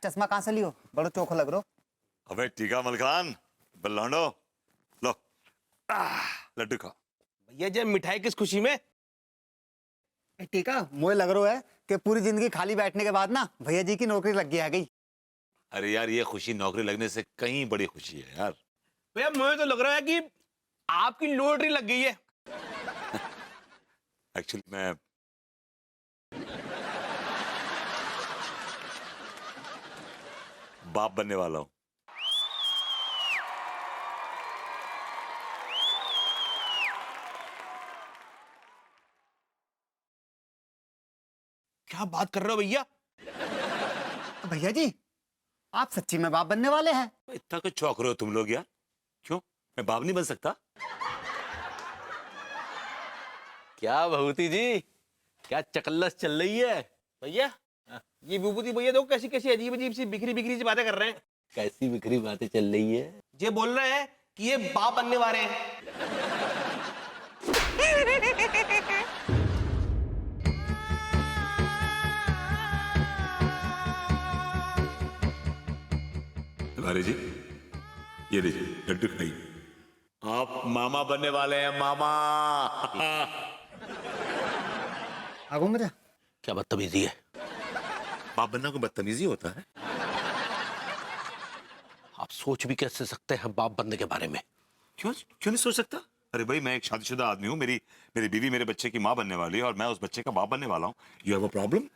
चश्मा कहाँ से लियो, बड़ो चोखो लग रहो। अबे टीका मलखान बल्लांडो लो लड्डू खाओ। भैया जब मिठाई किस खुशी में? टीका मुझे लग रहा है कि पूरी जिंदगी खाली बैठने के बाद ना भैया जी की नौकरी लग गई है। अरे यार ये खुशी नौकरी लगने से कहीं बड़ी खुशी है यार। भैया मुझे तो लग रहा है कि आपकी लॉटरी लग गई है। एक्चुअली मैं बाप बनने वाला हूं। क्या बात कर रहे हो भैया? भैया जी आप सच्ची में बाप बनने वाले हैं? इतना कुछ चौंक रहे हो तुम लोग यार, क्यों मैं बाप नहीं बन सकता? क्या भगवती जी, क्या चकल्लस चल रही है भैया। ये विभूति भैया देखो कैसी कैसी अजीब अजीब सी बिखरी बिखरी सी बातें कर रहे हैं। कैसी बिखरी बातें चल रही है? ये बोल रहे हैं कि ये बाप बनने वाले हैं। तिवारी जी ये लीजिए लड्डू खाइए, आप मामा बनने वाले हैं मामा। आगो मुझे क्या बदतमीजी है? बाप बनना कोई बदतमीजी होता है? आप सोच भी कैसे सकते हैं बाप बनने के बारे में? क्यों क्यों नहीं सोच सकता? अरे भाई मैं एक शादीशुदा आदमी हूँ, मेरी मेरी बीवी मेरे बच्चे की माँ बनने वाली है और मैं उस बच्चे का बाप बनने वाला हूँ। You have a problem?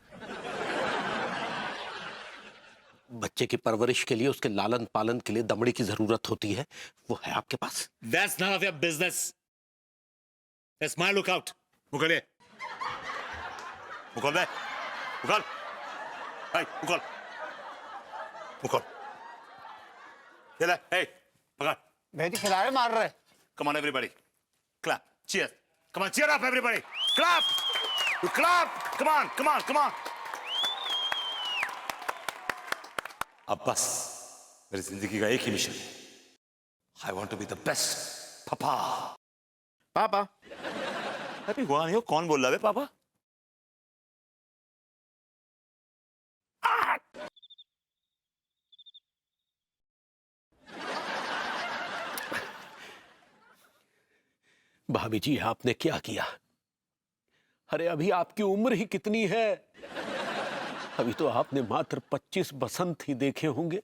बच्चे की परवरिश के लिए, उसके लालन पालन के लिए दमड़ी की जरूरत होती है, वो है आपके पास? That's none of your business. That's my lookout. मुकले Mukul bay Mukul hey Mukul Mukul ये ले hey पकड़। भैया जी खिलाड़े मार रहे। Come on everybody, clap, cheers. Come on, cheer up everybody. Clap, you clap. Come on, come on, come on. अब बस मेरी जिंदगी का एक ही मिशन है। I want to be the best पापा। पापा अभी हुआ नहीं हो, कौन बोल रहा है पापा? भाभी जी आपने क्या किया? अरे अभी आपकी उम्र ही कितनी है? अभी तो आपने मात्र 25 बसंत ही देखे होंगे,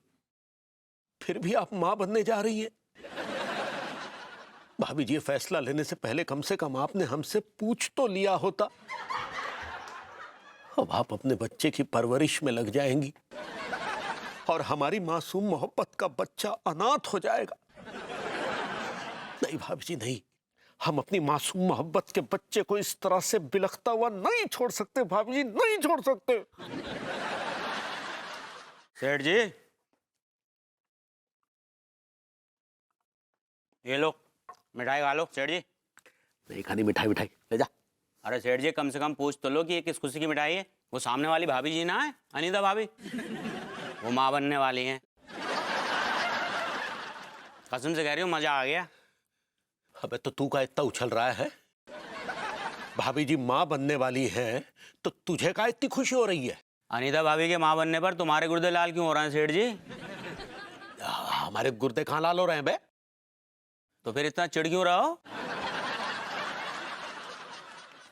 फिर भी आप मां बनने जा रही हैं। भाभी जी फैसला लेने से पहले कम से कम आपने हमसे पूछ तो लिया होता। अब आप अपने बच्चे की परवरिश में लग जाएंगी और हमारी मासूम मोहब्बत का बच्चा अनाथ हो जाएगा। नहीं भाभी जी नहीं, हम अपनी मासूम मोहब्बत के बच्चे को इस तरह से बिलखता हुआ नहीं छोड़ सकते भाभी जी, नहीं छोड़ सकते। सेठ जी ये लो मिठाई खा लो। सेठ जी नहीं खानी मिठाई, मिठाई ले जा। अरे सेठ जी कम से कम पूछ तो लो कि ये किस खुशी की मिठाई है। वो सामने वाली भाभी जी ना है अनीता भाभी, वो माँ बनने वाली हैं। कसम से कह रही हूँ मजा आ गया। अबे तो तू का इतना उछल रहा है? भाभी जी माँ बनने वाली है तो तुझे का इतनी खुशी हो रही है? अनीता भाभी के माँ बनने पर तुम्हारे गुर्दे लाल क्यों हो रहे हैं सेठ जी? हमारे गुर्दे कहाँ लाल हो रहे हैं बे? तो फिर इतना चिढ़ क्यों रहा हो?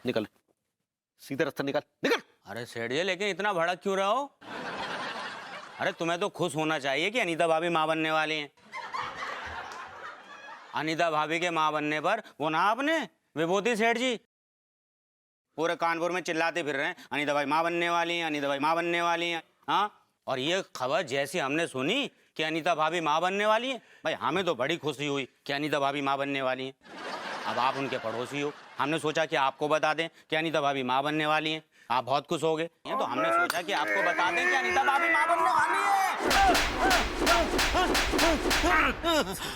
निकल, सीधे रास्ते निकल, निकल। अरे सेठ जी लेकिन इतना भड़क क्यों रहा हो? अरे तुम्हें तो खुश होना चाहिए कि अनीता भाभी माँ बनने वाली हैं। अनीता भाभी के माँ बनने पर वो ना आपने विभूति सेठ जी पूरे कानपुर में चिल्लाते फिर रहे हैं अनीता भाई माँ बनने वाली हैं, अनीता भाई माँ बनने वाली हैं। हाँ, और ये खबर जैसी हमने सुनी कि अनीता भाभी माँ बनने वाली हैं, भाई हमें तो बड़ी खुशी हुई कि अनीता भाभी माँ बनने वाली हैं। अब आप उनके पड़ोसी हो, हमने सोचा कि आपको बता दें कि अनीता भाभी माँ बनने वाली हैं। आप बहुत खुश हो गए, तो हमने सोचा कि आपको बता दें कि अनीता भाभी माँ बनने वाली है।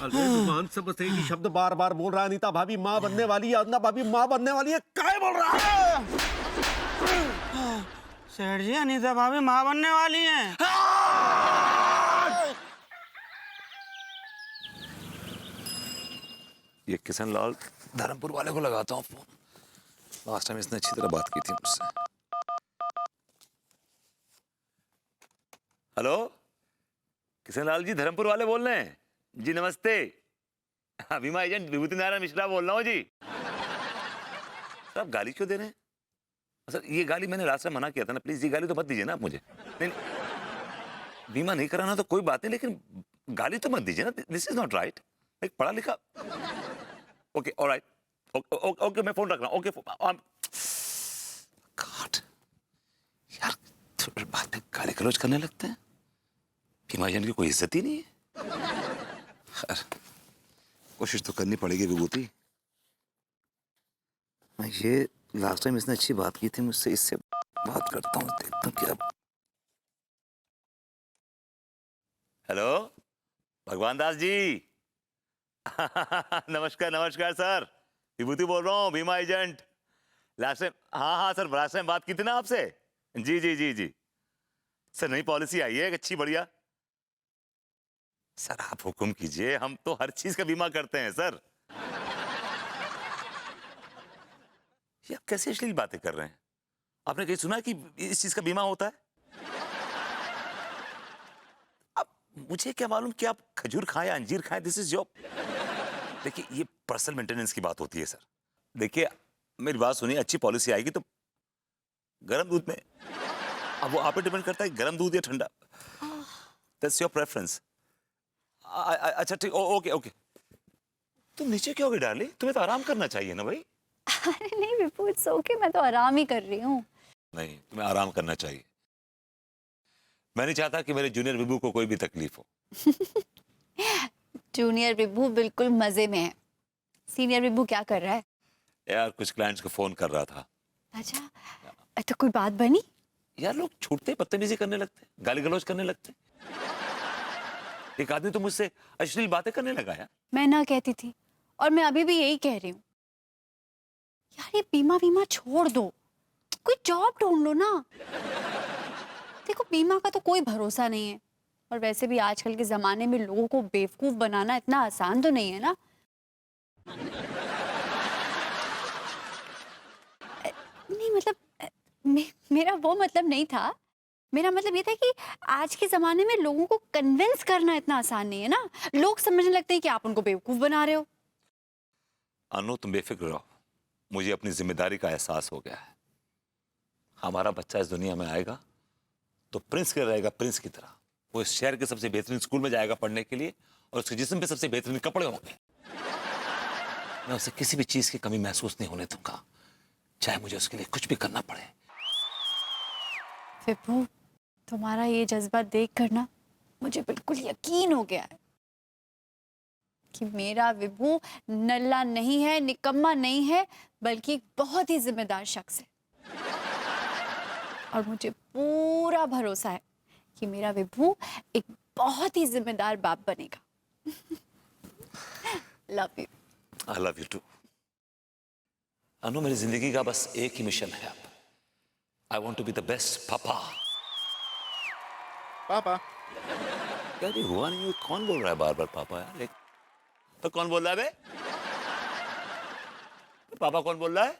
जुबान से बस एक ही शब्द बार बार बोल रहा है, अनीता भाभी माँ बनने वाली है, अनीता भाभी माँ बनने वाली है, क्या बोल रहा है? सेठ जी अनीता भाभी माँ बनने वाली हैं। ये किशन लाल धर्मपुर वाले को लगाता हूँ फोन। लास्ट टाइम इसने अच्छी तरह बात की थी मुझसे। हेलो किशनलाल जी धर्मपुर वाले बोल रहे हैं जी? नमस्ते। हाँ, बीमा एजेंट विभूति नारायण मिश्रा बोल रहा हूँ जी। सर आप गाली क्यों दे रहे हैं? सर ये गाली मैंने रास्ते में मना किया था ना, प्लीज ये गाली तो मत दीजिए ना आप मुझे। नहीं, बीमा नहीं कराना तो कोई बात नहीं, लेकिन गाली तो मत दीजिए ना, दिस इज नॉट राइट। एक पढ़ा लिखा। ओके ऑलराइट, ओके मैं फोन रख रहा हूँ। ओके गॉड यार, थोड़ी बात पे गाली गलौज करने लगते हैं। बीमा एजेंट की कोई इज्जत ही नहीं है। खैर कोशिश तो करनी पड़ेगी विभूति। ये लास्ट टाइम इसने अच्छी बात की थी मुझसे, इससे बात करता हूँ, देखता हूँ क्या। हेलो भगवान दास जी। नमस्कार नमस्कार सर, विभूति बोल रहा हूँ, बीमा एजेंट। लास्ट टाइम, हाँ सर, लास्ट टाइम बात की थी ना आपसे। जी जी जी जी सर, नई पॉलिसी आई है एक अच्छी बढ़िया। सर आप हुक्म कीजिए, हम तो हर चीज का बीमा करते हैं सर। ये आप कैसे अश्लील बातें कर रहे हैं? आपने कहीं सुना कि इस चीज का बीमा होता है? अब मुझे क्या मालूम कि आप खजूर खाएं या अंजीर खाएं, दिस इज योर। देखिए ये पर्सनल मेंटेनेंस की बात होती है सर। देखिए मेरी बात सुनिए, अच्छी पॉलिसी आएगी तो गर्म दूध में, अब वो आप पे डिपेंड करता है गर्म दूध या ठंडा, दैट्स योर प्रेफरेंस। अच्छा ठीक, ओके ओके। तुम नीचे क्यों गई डार्लिंग? तुम्हें तो आराम करना चाहिए ना भाई। अरे नहीं विभू, इट्स ओके, मैं तो आराम ही कर रही हूँ। नहीं, तुम्हें आराम करना चाहिए। मैं नहीं चाहता कि मेरे जूनियर विभू को कोई भी तकलीफ हो। जूनियर विभू बिल्कुल मजे में है। सीनियर विभू क्या कर रहा है? यार कुछ क्लाइंट्स को फोन कर रहा था। अच्छा, तो कोई बात बनी? यार लोग छूटते ही बदतमीजी करने लगते, गाली गलौज करने लगते। एक आदमी तो मुझसे अश्लील बातें करने लगा यार। मैं ना कहती थी, और मैं अभी भी यही कह रही हूँ। यार ये बीमा बीमा छोड़ दो, कोई जॉब ढूंढ लो ना। देखो बीमा का तो कोई भरोसा नहीं है, और वैसे भी आजकल के जमाने में लोगों को बेवकूफ बनाना इतना आसान तो नहीं है ना। नहीं मतलब मेरा वो मतलब नहीं था। मेरा मतलब ये था कि आज के जमाने में लोगों को कन्विंस करना इतना आसान नहीं है ना। लोग समझने लगते हैं कि आप उनको बेवकूफ बना रहे हो। अनु तुम बेफिक्र रहो, मुझे अपनी जिम्मेदारी का एहसास हो गया है। हमारा बच्चा इस दुनिया में आएगा तो प्रिंस के रहेगा, प्रिंस की तरह। वो इस शहर के सबसे बेहतरीन स्कूल में जाएगा पढ़ने के लिए, और उसके जिस्म पे सबसे बेहतरीन कपड़े होंगे। मैं उसे किसी भी चीज की कमी महसूस नहीं होने दूंगा, चाहे मुझे उसके लिए कुछ भी करना पड़े। विभू, तुम्हारा ये जज्बा देख कर ना मुझे बिल्कुल यकीन हो गया है कि मेरा विभू नल्ला नहीं है, निकम्मा नहीं है, बल्कि एक बहुत ही जिम्मेदार शख्स है। और मुझे पूरा भरोसा है कि मेरा विभू एक बहुत ही जिम्मेदार बाप बनेगा। Love you. I love you too. Anu मेरी जिंदगी का बस एक ही मिशन है अब। I want to be the best papa. पापा क्या भी हुआ नहीं, कौन बोल रहा है बार बार पापा यार? तो कौन बोल रहा है बे? पापा कौन बोल रहा है?